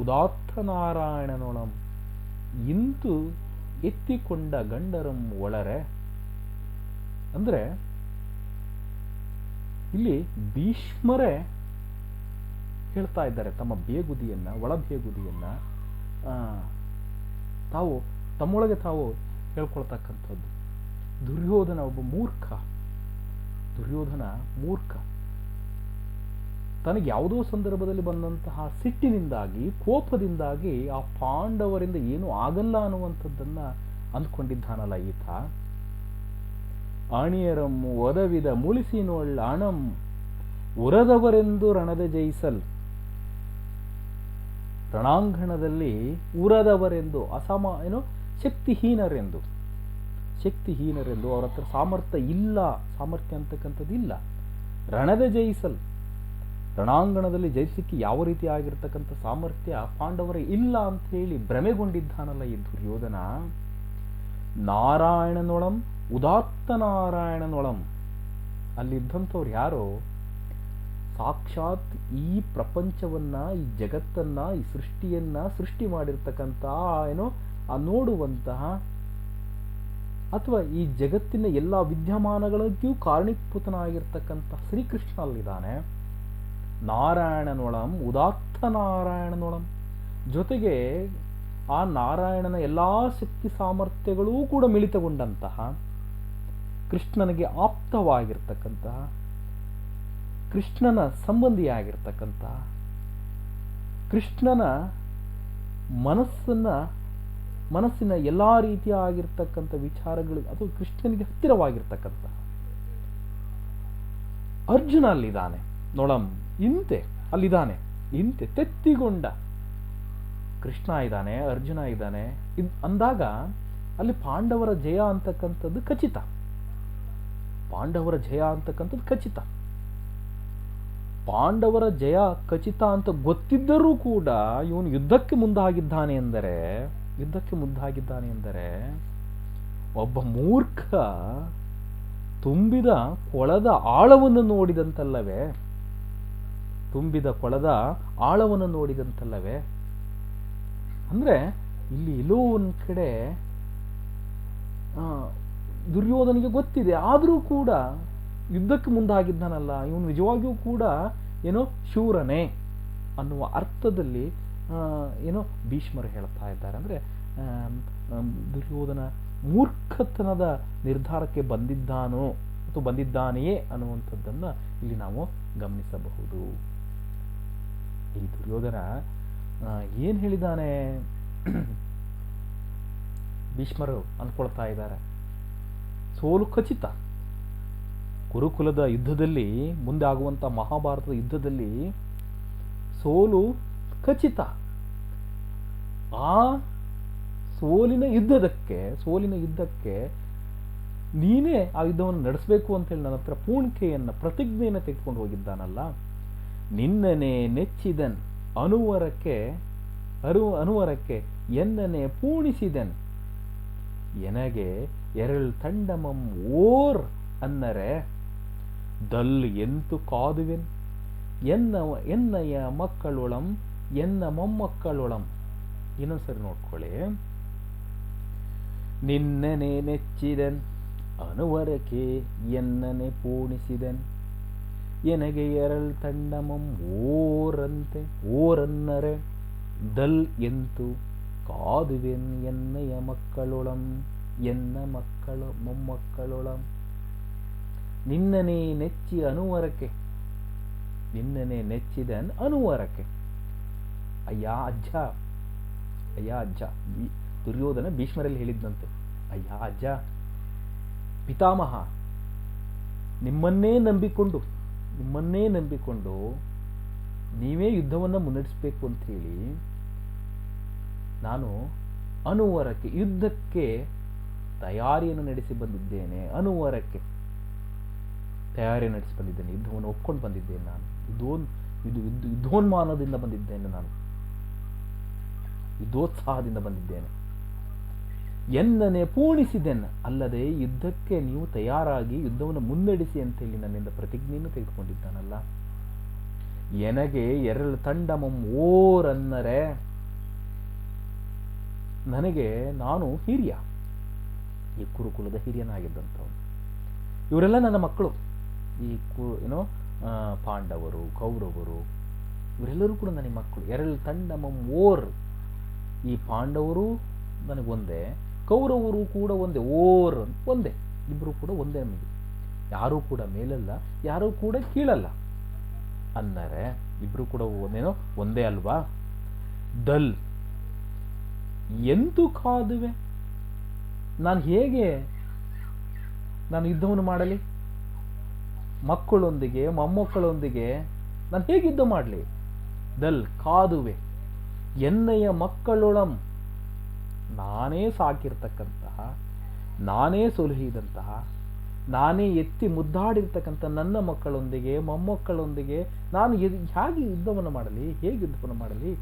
ಉದಾತ್ತ ನಾರಾಯಣನೊಳಂ ಇಂತು ಎತ್ತಿಕೊಂಡ ಗಂಡರಂ ಒಳರೆ. ಅಂದ್ರೆ ಇಲ್ಲಿ ಭೀಷ್ಮರೇ ಹೇಳ್ತಾ ಇದ್ದಾರೆ ತಮ್ಮ ಬೇಗುದಿಯನ್ನ, ಒಳ ಬೇಗುದಿಯನ್ನ ತಾವು ತಮ್ಮೊಳಗೆ ತಾವು ಹೇಳ್ಕೊಳ್ತಕ್ಕಂಥದ್ದು. ದುರ್ಯೋಧನ ಒಬ್ಬ ಮೂರ್ಖ. ತನಗೆ ಯಾವುದೋ ಸಂದರ್ಭದಲ್ಲಿ ಬಂದಂತಹ ಸಿಟ್ಟಿನಿಂದಾಗಿ, ಕೋಪದಿಂದಾಗಿ ಆ ಪಾಂಡವರಿಂದ ಏನೂ ಆಗಲ್ಲ ಅನ್ನುವಂಥದ್ದನ್ನ ಅಂದ್ಕೊಂಡಿದ್ದಾನಲ್ಲ ಈತ. ಅಣಿಯರಂ ಒದವಿದ ಮುಳಿಸಿನೊಳ್ ಅಣಂ ಉರದವರೆಂದು ರಣದ ಜಯಿಸಲ್. ರಣಾಂಗಣದಲ್ಲಿ ಉರದವರೆಂದು ಶಕ್ತಿಹೀನರೆಂದು ಅವರ ಹತ್ರ ಸಾಮರ್ಥ್ಯ ಅಂತಕ್ಕಂಥದ್ದು ಇಲ್ಲ. ರಣದ ಜಯಿಸಲ್, ರಣಾಂಗಣದಲ್ಲಿ ಜಯಿಸಲಿಕ್ಕೆ ಯಾವ ರೀತಿ ಆಗಿರ್ತಕ್ಕಂಥ ಸಾಮರ್ಥ್ಯ ಪಾಂಡವರ ಇಲ್ಲ ಅಂತ ಹೇಳಿ ಭ್ರಮೆಗೊಂಡಿದ್ದಾನಲ್ಲ ಈ ದುರ್ಯೋಧನ. ನಾರಾಯಣನೊಳಂ ಉದಾತ್ತ ನಾರಾಯಣನೊಳಂ, ಅಲ್ಲಿದ್ದಂಥವ್ರು ಯಾರೋ ಸಾಕ್ಷಾತ್ ಈ ಪ್ರಪಂಚವನ್ನ, ಈ ಜಗತ್ತನ್ನ, ಈ ಸೃಷ್ಟಿ ಮಾಡಿರ್ತಕ್ಕಂಥ ನೋಡುವಂತಹ ಅಥವಾ ಈ ಜಗತ್ತಿನ ಎಲ್ಲ ವಿದ್ಯಮಾನಗಳಿಗೂ ಕಾರಣೀಭೂತನಾಗಿರ್ತಕ್ಕಂಥ ಶ್ರೀಕೃಷ್ಣ ಅಲ್ಲಿದ್ದಾನೆ. ನಾರಾಯಣನೊಳಂ ಉದಾತ್ತ ನಾರಾಯಣನೊಳಂ, ಜೊತೆಗೆ ಆ ನಾರಾಯಣನ ಎಲ್ಲಾ ಶಕ್ತಿ ಸಾಮರ್ಥ್ಯಗಳೂ ಕೂಡ ಮಿಳಿತಗೊಂಡಂತಹ, ಕೃಷ್ಣನಿಗೆ ಆಪ್ತವಾಗಿರ್ತಕ್ಕಂತಹ, ಕೃಷ್ಣನ ಸಂಬಂಧಿಯಾಗಿರ್ತಕ್ಕಂತಹ, ಕೃಷ್ಣನ ಮನಸ್ಸಿನ ಎಲ್ಲಾ ರೀತಿಯಾಗಿರ್ತಕ್ಕಂಥ ವಿಚಾರಗಳು ಅಥವಾ ಕೃಷ್ಣನಿಗೆ ಹತ್ತಿರವಾಗಿರ್ತಕ್ಕಂತಹ ಅರ್ಜುನ ಅಲ್ಲಿದ್ದಾನೆ ನೋಡಂ, ಇಂತೆ ಅಲ್ಲಿದ್ದಾನೆ, ಇಂತೆ ತೆತ್ತಿಗೊಂಡ ಕೃಷ್ಣ ಇದ್ದಾನೆ, ಅರ್ಜುನ ಇದ್ದಾನೆ ಅಂದಾಗ ಅಲ್ಲಿ ಪಾಂಡವರ ಜಯ ಅಂತಕ್ಕಂಥದ್ದು ಖಚಿತ. ಪಾಂಡವರ ಜಯ ಅಂತಕ್ಕಂಥದ್ದು ಖಚಿತ. ಪಾಂಡವರ ಜಯ ಖಚಿತ ಅಂತ ಗೊತ್ತಿದ್ದರೂ ಕೂಡ ಇವನು ಯುದ್ಧಕ್ಕೆ ಮುಂದಾಗಿದ್ದಾನೆ ಎಂದರೆ ಒಬ್ಬ ಮೂರ್ಖ ತುಂಬಿದ ಕೊಳದ ಆಳವನ್ನು ನೋಡಿದಂತಲ್ಲವೇ, ತುಂಬಿದ ಕೊಳದ ಆಳವನ್ನು ನೋಡಿದಂತಲ್ಲವೇ. ಅಂದ್ರೆ ಇಲ್ಲಿ ಎಲ್ಲೋ ಒಂದ್ ಕಡೆ ದುರ್ಯೋಧನಿಗೆ ಗೊತ್ತಿದೆ, ಆದರೂ ಕೂಡ ಯುದ್ಧಕ್ಕೆ ಮುಂದಾಗಿದ್ದಾನಲ್ಲ, ಇವನು ನಿಜವಾಗಿಯೂ ಕೂಡ ಏನೋ ಶೂರನೇ ಅನ್ನುವ ಅರ್ಥದಲ್ಲಿ ಏನೋ ಭೀಷ್ಮರು ಹೇಳ್ತಾ ಇದ್ದಾರೆ. ಅಂದ್ರೆ ದುರ್ಯೋಧನ ಮೂರ್ಖತನದ ನಿರ್ಧಾರಕ್ಕೆ ಬಂದಿದ್ದಾನೋ ಅಥವಾ ಬಂದಿದ್ದಾನೆಯೇ ಅನ್ನುವಂಥದ್ದನ್ನ ಇಲ್ಲಿ ನಾವು ಗಮನಿಸಬಹುದು. ಈ ದುರ್ಯೋಧನ ಏನ್ ಹೇಳಿದಾನೆ ಭೀಷ್ಮರು ಅನ್ಕೊಳ್ತಾ ಇದ್ದಾರೆ, ಸೋಲು ಖಚಿತ. ಕುರುಕುಲದ ಯುದ್ಧದಲ್ಲಿ, ಮುಂದೆ ಆಗುವಂತ ಮಹಾಭಾರತದ ಯುದ್ಧದಲ್ಲಿ ಸೋಲು ಖಚಿತ. ಆ ಸೋಲಿನ ಯುದ್ಧಕ್ಕೆ ನೀನೇ ಆ ಯುದ್ಧವನ್ನು ನಡೆಸಬೇಕು ಅಂತ ಹೇಳಿ ನನ್ನ ಹತ್ರ ಪ್ರತಿಜ್ಞೆಯನ್ನು ತೆಗೆದುಕೊಂಡು ಹೋಗಿದ್ದಾನಲ್ಲ. ನಿನ್ನನೆ ನೆಚ್ಚಿದನ್ ಅನುವರಕ್ಕೆ ಎನ್ನನೆ ಪೂಣಿಸಿದನ್, ಎನಗೆ ಎರಳ್ ತಂಡಮಂ ಓರ್ ಅನ್ನರೆ ದಲ್ ಎಂತು ಕಾದುವೆನ್, ಎನ್ನಯ ಮಕ್ಕಳೊಳಂ ಎನ್ನ ಮೊಮ್ಮಕ್ಕಳೊಳಂ. ಇನ್ನೊಂದ್ಸರಿ ನೋಡ್ಕೊಳ್ಳಿ. ನಿನ್ನನೆ ನೆಚ್ಚಿದನ್ ಅನುವರಕ್ಕೆ ಎನ್ನನೆ ಪೂಣಿಸಿದನ್, ಎನಗೆ ಎರಳ್ ತಂಡಮಂ ಓರನ್ನರೆ ದಲ್ ಎಂತು ಕಾದುವೆನ್, ಎನ್ನಯ ಮಕ್ಕಳೊಳಂ ಎನ್ನ ಮೊಮ್ಮಕ್ಕಳೊಳಂ. ನಿನ್ನನೆ ನೆಚ್ಚಿದನ್ ಅನುವರಕ್ಕೆ. ಅಯ್ಯ ಅಜ್ಜ ದುರ್ಯೋಧನ ಭೀಷ್ಮರಲ್ಲಿ ಹೇಳಿದ್ದಂತೆ, ಅಯ್ಯ ಅಜ್ಜ ಪಿತಾಮಹ, ನಿಮ್ಮನ್ನೇ ನಂಬಿಕೊಂಡು ನೀವೇ ಯುದ್ಧವನ್ನ ಮುನ್ನಡೆಸಬೇಕು ಅಂತ ಹೇಳಿ ನಾನು ಅನುವರಕ್ಕೆ, ಯುದ್ಧಕ್ಕೆ ತಯಾರಿಯನ್ನು ನಡೆಸಿ ಬಂದಿದ್ದೇನೆ. ಯುದ್ಧವನ್ನು ಒಪ್ಕೊಂಡು ಬಂದಿದ್ದೇನೆ. ನಾನು ಯುದ್ಧೋನ್ಮಾನದಿಂದ ಬಂದಿದ್ದೇನೆ, ನಾನು ಯುದ್ಧೋತ್ಸಾಹದಿಂದ ಬಂದಿದ್ದೇನೆ. ಎನ್ನನೆ ಪೂರ್ಣಿಸಿದೆನ್, ಅಲ್ಲದೆ ಯುದ್ಧಕ್ಕೆ ನೀವು ತಯಾರಾಗಿ ಯುದ್ಧವನ್ನು ಮುನ್ನಡೆಸಿ ಅಂತೇಳಿ ನನ್ನಿಂದ ಪ್ರತಿಜ್ಞೆಯನ್ನು ತೆಗೆದುಕೊಂಡಿದ್ದಾನಲ್ಲ. ಎನಗೆ ಎರಳು ತಂಡಮಂ ಓರನ್ನರೆ, ನಾನು ಹಿರಿಯ, ಈ ಕುರುಕುಲದ ಹಿರಿಯನಾಗಿದ್ದಂಥವನು. ಇವರೆಲ್ಲ ನನ್ನ ಮಕ್ಕಳು. ಈ ಪಾಂಡವರು, ಕೌರವರು ಇವರೆಲ್ಲರೂ ಕೂಡ ನನಗೆ ಮಕ್ಕಳು. ಎರಳು ತಂಡಮಂ ಓರ್, ಈ ಪಾಂಡವರು ನನಗೊಂದೇ, ಕೌರವರು ಕೂಡ ಒಂದೇ. ಓರ್ ಒಂದೇ, ಇಬ್ರು ಕೂಡ ಒಂದೇ ನಮಗೆ. ಯಾರೂ ಕೂಡ ಮೇಲಲ್ಲ, ಯಾರೂ ಕೂಡ ಕೀಳಲ್ಲ ಅಂದರೆ ಇಬ್ರು ಕೂಡ ಒಂದೇ ಅಲ್ವಾ. ದಲ್ ಎಂತೂ ಕಾದುವೆ, ನಾನು ಯುದ್ಧವನ್ನು ಮಾಡಲಿ? ಮಕ್ಕಳೊಂದಿಗೆ ಮೊಮ್ಮಕ್ಕಳೊಂದಿಗೆ ನಾನು ಹೇಗೆ ಯುದ್ಧ ಮಾಡಲಿ? ದಲ್ ಕಾದುವೆ ಎನ್ನಯ ಮಕ್ಕಳೊಳಂ, ನಾನೇ ಸಾಕಿರ್ತಕ್ಕಂತಹ, ನಾನೇ ಸೊಲಹಿದಂತಹ, ನಾನೇ ಎತ್ತಿ ಮುದ್ದಾಡಿರ್ತಕ್ಕಂಥ ನನ್ನ ಮಕ್ಕಳೊಂದಿಗೆ ಮೊಮ್ಮಕ್ಕಳೊಂದಿಗೆ ನಾನು ಹೇಗೆ ಯುದ್ಧವನ್ನು ಮಾಡಲಿ?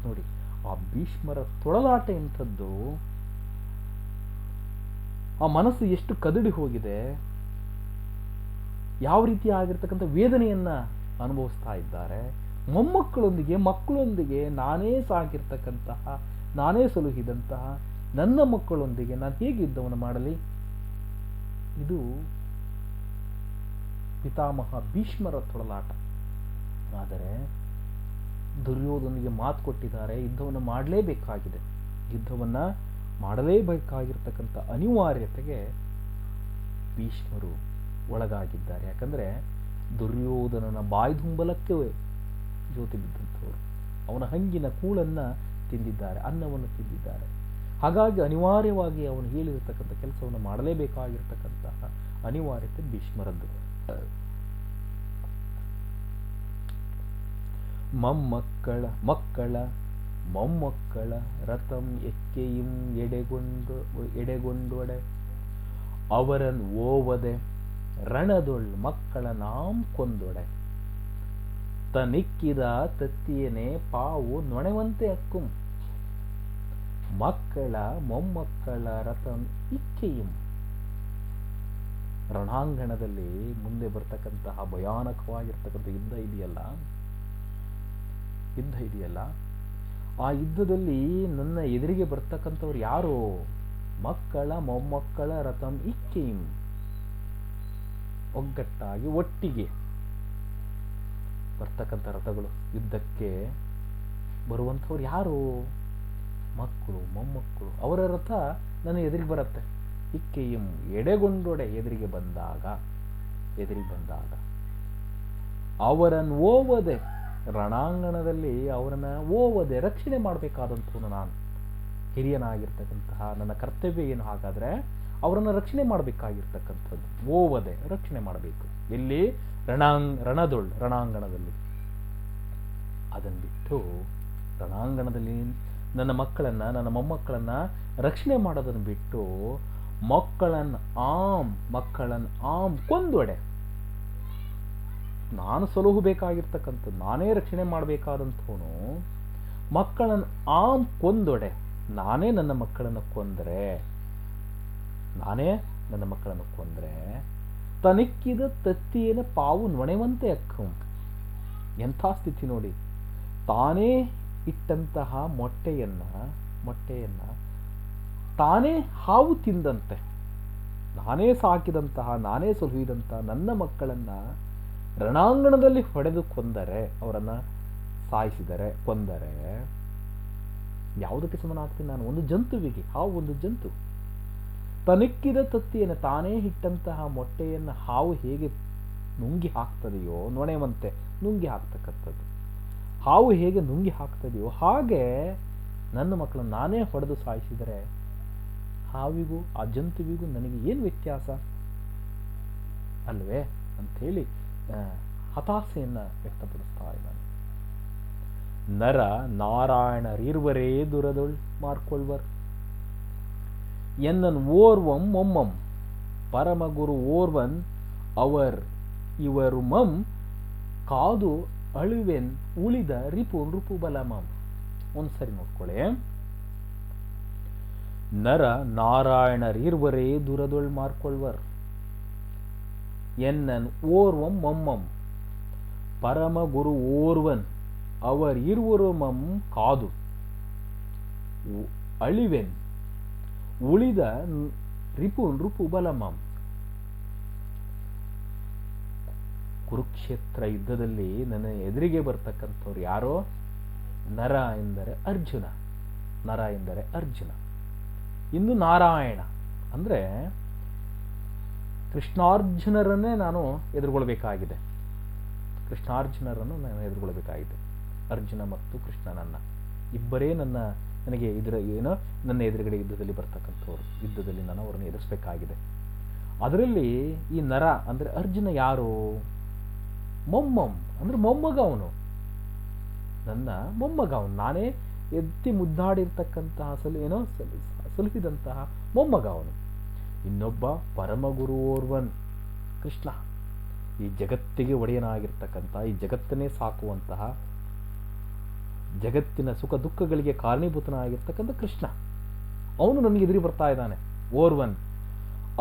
ನೋಡಿ, ಆ ಭೀಷ್ಮರ ತೊಳಲಾಟ ಎಂಥದ್ದು, ಆ ಮನಸ್ಸು ಎಷ್ಟು ಕದಡಿ ಹೋಗಿದೆ, ಯಾವ ರೀತಿ ಆಗಿರ್ತಕ್ಕಂಥ ವೇದನೆಯನ್ನ ಅನುಭವಿಸ್ತಾ ಇದ್ದಾರೆ. ಮಕ್ಕಳೊಂದಿಗೆ ನಾನೇ ಸಾಕಿರ್ತಕ್ಕಂತಹ, ನಾನೇ ಸಲುಹಿದಂತಹ ನನ್ನ ಮಕ್ಕಳೊಂದಿಗೆ ನಾನು ಹೇಗೆ ಯುದ್ಧವನ್ನು ಮಾಡಲಿ? ಇದು ಪಿತಾಮಹ ಭೀಷ್ಮರ ತೊಳಲಾಟ. ಆದರೆ ದುರ್ಯೋಧನಿಗೆ ಮಾತು ಕೊಟ್ಟಿದ್ದಾರೆ, ಯುದ್ಧವನ್ನು ಮಾಡಲೇಬೇಕಾಗಿದೆ. ಯುದ್ಧವನ್ನು ಮಾಡಲೇಬೇಕಾಗಿರ್ತಕ್ಕಂಥ ಅನಿವಾರ್ಯತೆಗೆ ಭೀಷ್ಮರು ಒಳಗಾಗಿದ್ದಾರೆ. ಯಾಕಂದರೆ ದುರ್ಯೋಧನನ ಬಾಯ್ದುಂಬಲಕ್ಕೆ ಜ್ಯೋತಿ ಬಿದ್ದಂಥವರು, ಅವನ ಹಂಗಿನ ಕೂಳನ್ನು ತಿಂದಿದ್ದಾರೆ, ಅನ್ನವನ್ನು ತಿಂದಿದ್ದಾರೆ. ಹಾಗಾಗಿ ಅನಿವಾರ್ಯವಾಗಿ ಅವನು ಹೇಳಿರತಕ್ಕಂಥ ಕೆಲಸವನ್ನು ಮಾಡಲೇಬೇಕಾಗಿರ್ತಕ್ಕಂತಹ ಅನಿವಾರ್ಯತೆ ಭೀಷ್ಮರದ್ದು. ಮಕ್ಕಳ ಮೊಮ್ಮಕ್ಕಳ ರಥಂ ಎಕ್ಕೆയും ಎಡೆಗೊಂಡೊಡೆ ಅವರನ್ ಓವದೆ ರಣದೊಳ್ ಮಕ್ಕಳ ನಾಂ ಕೊಂದೊಡೆ ತನಿಕ್ಕಿದ ತತ್ತಿಯನೆ ಪಾವು ನೊಣೆವಂತೆ ಅಕ್ಕುಂ ಮಕ್ಕಳ ಮೊಮ್ಮಕ್ಕಳ ರಥಂ ಇಕ್ಕೆയും. ರಣಾಂಗಣದಲ್ಲಿ ಮುಂದೆ ಬರ್ತಕ್ಕಂತಹ ಭಯಾನಕವಾಗಿರ್ತಕ್ಕಂಥ ಯುದ್ಧ ಇದೆಯಲ್ಲ, ಆ ಯುದ್ಧದಲ್ಲಿ ನನ್ನ ಎದುರಿಗೆ ಬರ್ತಕ್ಕಂಥವ್ರು ಯಾರು? ಮಕ್ಕಳ ಮೊಮ್ಮಕ್ಕಳ ರಥಂ ಇಕ್ಕೆയും. ಒಗ್ಗಟ್ಟಾಗಿ ಒಟ್ಟಿಗೆ ಬರ್ತಕ್ಕಂಥ ರಥಗಳು, ಯುದ್ಧಕ್ಕೆ ಬರುವಂಥವ್ರು ಯಾರು? ಮಕ್ಕಳು ಮೊಮ್ಮಕ್ಕಳು. ಅವರ ರಥ ನನ್ನ ಎದುರಿಗೆ ಬರುತ್ತೆ. ಇಕ್ಕೆയും ಎಡೆಗೊಂಡೊಡೆ, ಎದುರಿಗೆ ಬಂದಾಗ ಅವರನ್ನು ಓವದೆ, ರಣಾಂಗಣದಲ್ಲಿ ಅವರನ್ನು ಓವದೆ ರಕ್ಷಣೆ ಮಾಡಬೇಕಾದಂಥವನು ನಾನು. ಹಿರಿಯನಾಗಿರ್ತಕ್ಕಂತಹ ನನ್ನ ಕರ್ತವ್ಯ ಏನು? ಹಾಗಾದರೆ ಅವರನ್ನು ರಕ್ಷಣೆ ಮಾಡಬೇಕಾಗಿರ್ತಕ್ಕಂಥದ್ದು. ಓವದೆ ರಕ್ಷಣೆ ಮಾಡಬೇಕು. ಇಲ್ಲಿ ರಣಾಂಗಣದಲ್ಲಿ. ಅದನ್ನು ಬಿಟ್ಟು ರಣಾಂಗಣದಲ್ಲಿ ನನ್ನ ಮಕ್ಕಳನ್ನು, ನನ್ನ ಮೊಮ್ಮಕ್ಕಳನ್ನು ರಕ್ಷಣೆ ಮಾಡೋದನ್ನು ಬಿಟ್ಟು ಮಕ್ಕಳನ್ನು ಆಮ್ ಕೊಂದೊಡೆ, ನಾನು ಸಲುಹಬೇಕಾಗಿರ್ತಕ್ಕಂಥದ್ದು, ನಾನೇ ರಕ್ಷಣೆ ಮಾಡಬೇಕಾದಂಥವನು. ಮಕ್ಕಳನ್ನು ಆಮ್ ಕೊಂದೊಡೆ, ನಾನೇ ನನ್ನ ಮಕ್ಕಳನ್ನು ಕೊಂದರೆ ತನಿಕ್ಕಿದ ತತ್ತಿಯೇನ ಪಾವು ನೊಣೆವಂತೆ ಅಕ್ಕಂ. ಎಂಥ ಸ್ಥಿತಿ ನೋಡಿ. ತಾನೇ ಇಟ್ಟಂತಹ ಮೊಟ್ಟೆಯನ್ನ ತಾನೇ ಹಾವು ತಿಂದಂತೆ, ನಾನೇ ಸಾಕಿದಂತಹ, ನಾನೇ ಸಲುಹಿದಂತಹ ನನ್ನ ಮಕ್ಕಳನ್ನ ರಣಾಂಗಣದಲ್ಲಿ ಹೊಡೆದು ಕೊಂದರೆ, ಅವರನ್ನು ಕೊಂದರೆ ಯಾವುದಕ್ಕೆ ಸಮನಾಗ್ತೀನಿ ನಾನು? ಒಂದು ಜಂತುವಿಗೆ. ಹಾವು ಒಂದು ಜಂತು. ತನಿಕ್ಕಿದ ತತ್ತಿಯನ್ನು, ತಾನೇ ಇಟ್ಟಂತಹ ಮೊಟ್ಟೆಯನ್ನು ಹಾವು ಹೇಗೆ ನುಂಗಿ ಹಾಕ್ತದೆಯೋ, ನೊಣೆವಂತೆ ನುಂಗಿ ಹಾಕ್ತಕ್ಕಂಥದ್ದು. ಹಾವು ಹೇಗೆ ನುಂಗಿ ಹಾಕ್ತದೆಯೋ ಹಾಗೆ ನನ್ನ ಮಕ್ಕಳನ್ನು ನಾನೇ ಹೊಡೆದು ಸಾಯಿಸಿದರೆ ಹಾವಿಗೂ ಆ ಜಂತುವಿಗೂ ನನಗೆ ಏನು ವ್ಯತ್ಯಾಸ ಅಲ್ವೇ ಅಂಥೇಳಿ ಹತಾಸೆಯನ್ನು ವ್ಯಕ್ತಪಡಿಸ್ತಾ ಇದ್ದಾನೆ. ನರ ನಾರಾಯಣರಿರುವರೇ ದುರದೊಳ್ ಮಾರ್ಕೊಳ್ವರ್ ಎನ್ನನ್ ಓರ್ವಂ ಮೊಮ್ಮಂ ಪರಮಗುರು ಓರ್ವನ್ ಅವರ್ ಇವರು ಮಂ ಕಾದು ಅಳುವೆನ್ ಉಳಿದ ರಿಪು ಬಲಮಂ. ಒಂದ್ಸರಿ ನೋಡ್ಕೊಳ್ಳಿ. ನರ ನಾರಾಯಣರಿರುವರೇ ದುರದೊಳ್ ಮಾರ್ಕೊಳ್ವರ್ ಎನ್ನನ್ ಓರ್ವಂ ಮೊಮ್ಮಂ ಪರಮಗುರು ಓರ್ವನ್ ಅವರ್ ಇರುವರು ಮಂ ಕಾದು ಅಳಿವೆನ್ ಉಳಿದ ರಿಪು ಬಲಮಂ. ಕುರುಕ್ಷೇತ್ರ ಯುದ್ಧದಲ್ಲಿ ನನ್ನ ಎದುರಿಗೆ ಬರ್ತಕ್ಕಂಥವ್ರು ಯಾರೋ? ನರ ಎಂದರೆ ಅರ್ಜುನ. ಇನ್ನು ನಾರಾಯಣ ಅಂದರೆ ಕೃಷ್ಣಾರ್ಜುನರನ್ನೇ ನಾನು ಎದುರುಗೊಳ್ಬೇಕಾಗಿದೆ. ಅರ್ಜುನ ಮತ್ತು ಕೃಷ್ಣನನ್ನ ಇಬ್ಬರೇ ನನಗೆ ನನ್ನ ಎದುರುಗಡೆ ಯುದ್ಧದಲ್ಲಿ ಬರ್ತಕ್ಕಂಥವ್ರು. ಯುದ್ಧದಲ್ಲಿ ನಾನು ಅವರನ್ನು ಎದುರಿಸಬೇಕಾಗಿದೆ. ಅದರಲ್ಲಿ ಈ ನರ ಅಂದರೆ ಅರ್ಜುನ ಯಾರು? ಮೊಮ್ಮಂ ಅಂದರೆ ಮೊಮ್ಮಗ. ಅವನು ನನ್ನ ಮೊಮ್ಮಗ. ಅವನು ನಾನೇ ಎತ್ತಿ ಮುದ್ದಾಡಿರ್ತಕ್ಕಂತಹ ಸಲುಹಿದಂತಹ ಮೊಮ್ಮಗ ಅವನು. ಇನ್ನೊಬ್ಬ ಪರಮಗುರು ಓರ್ವನ್ ಕೃಷ್ಣ, ಈ ಜಗತ್ತಿಗೆ ಒಡೆಯನಾಗಿರ್ತಕ್ಕಂಥ, ಈ ಜಗತ್ತನ್ನೇ ಸಾಕುವಂತಹ, ಜಗತ್ತಿನ ಸುಖ ದುಃಖಗಳಿಗೆ ಕಾರಣೀಭೂತನಾಗಿರ್ತಕ್ಕಂಥ ಕೃಷ್ಣ, ಅವನು ನನಗೆ ಎದುರಿ ಬರ್ತಾ ಇದ್ದಾನೆ. ಓರ್ವನ್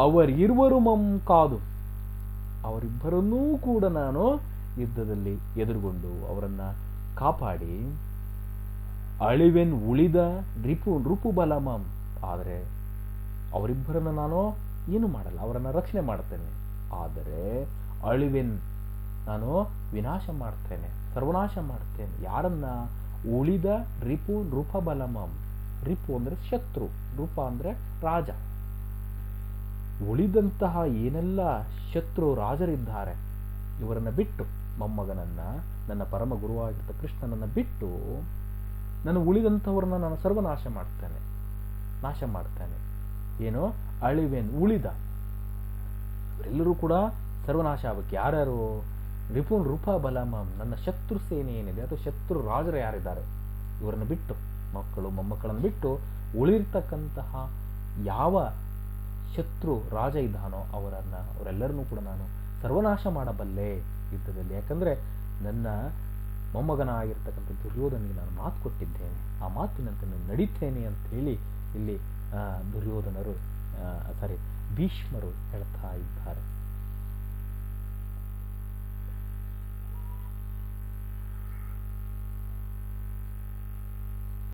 ಅವರಿರುವರು ಮಂ ಕಾದು, ಅವರಿಬ್ಬರನ್ನೂ ಕೂಡ ನಾನು ಯುದ್ಧದಲ್ಲಿ ಎದುರುಗೊಂಡು ಅವರನ್ನು ಕಾಪಾಡಿ ಅಳಿವೆನ್ ಉಳಿದ ರಿಪು ಬಲಮಂ. ಆದರೆ ಅವರಿಬ್ಬರನ್ನು ನಾನು ಏನು ಮಾಡಲ್ಲ, ಅವರನ್ನು ರಕ್ಷಣೆ ಮಾಡ್ತೇನೆ. ಆದರೆ ಅಳಿವೆನ್, ನಾನು ವಿನಾಶ ಮಾಡ್ತೇನೆ. ಸರ್ವನಾಶ ಮಾಡ್ತೇನೆ. ಯಾರನ್ನ? ಉಳಿದ ರಿಪು ನೃಪಬಲಮಂ. ರಿಪು ಅಂದರೆ ಶತ್ರು, ನೃಪ ಅಂದರೆ ರಾಜ. ಉಳಿದಂತಹ ಏನೆಲ್ಲ ಶತ್ರು ರಾಜರಿದ್ದಾರೆ ಇವರನ್ನು ಬಿಟ್ಟು, ಮೊಮ್ಮಗನನ್ನ, ನನ್ನ ಪರಮ ಗುರುವಾಗಿದ್ದ ಕೃಷ್ಣನನ್ನು ಬಿಟ್ಟು ನಾನು ಉಳಿದಂಥವ್ರನ್ನ ನಾನು ಸರ್ವನಾಶ ಮಾಡ್ತೇನೆ, ನಾಶ ಮಾಡ್ತೇನೆ. ಏನೋ ಅಳಿವೇನ್ ಉಳಿದ ಇವರೆಲ್ಲರೂ ಕೂಡ ಸರ್ವನಾಶ ಆಗಬೇಕು. ಯಾರ್ಯಾರು? ರಿಪುನ್ ರೂಪ ಬಲಮಂ, ನನ್ನ ಶತ್ರು ಸೇನೆ ಏನಿದೆ ಅಥವಾ ಶತ್ರು ರಾಜರು ಯಾರಿದ್ದಾರೆ ಇವರನ್ನು ಬಿಟ್ಟು, ಮಕ್ಕಳು ಮೊಮ್ಮಕ್ಕಳನ್ನು ಬಿಟ್ಟು ಉಳಿರ್ತಕ್ಕಂತಹ ಯಾವ ಶತ್ರು ರಾಜ ಇದ್ದಾನೋ ಅವರೆಲ್ಲರನ್ನೂ ಕೂಡ ನಾನು ಸರ್ವನಾಶ ಮಾಡಬಲ್ಲೆ ಯುದ್ಧದಲ್ಲಿ. ಯಾಕಂದರೆ ನನ್ನ ಮೊಮ್ಮಗನಾಗಿರ್ತಕ್ಕಂಥ ದುರ್ಯೋಧನಿಗೆ ನಾನು ಮಾತು ಕೊಟ್ಟಿದ್ದೇನೆ, ಆ ಮಾತಿನಂತೆ ನಾನು ನಡೀತೇನೆ ಅಂತ ಹೇಳಿ ಇಲ್ಲಿ ಭೀಷ್ಮರು ಹೇಳ್ತಾ ಇದ್ದಾರೆ.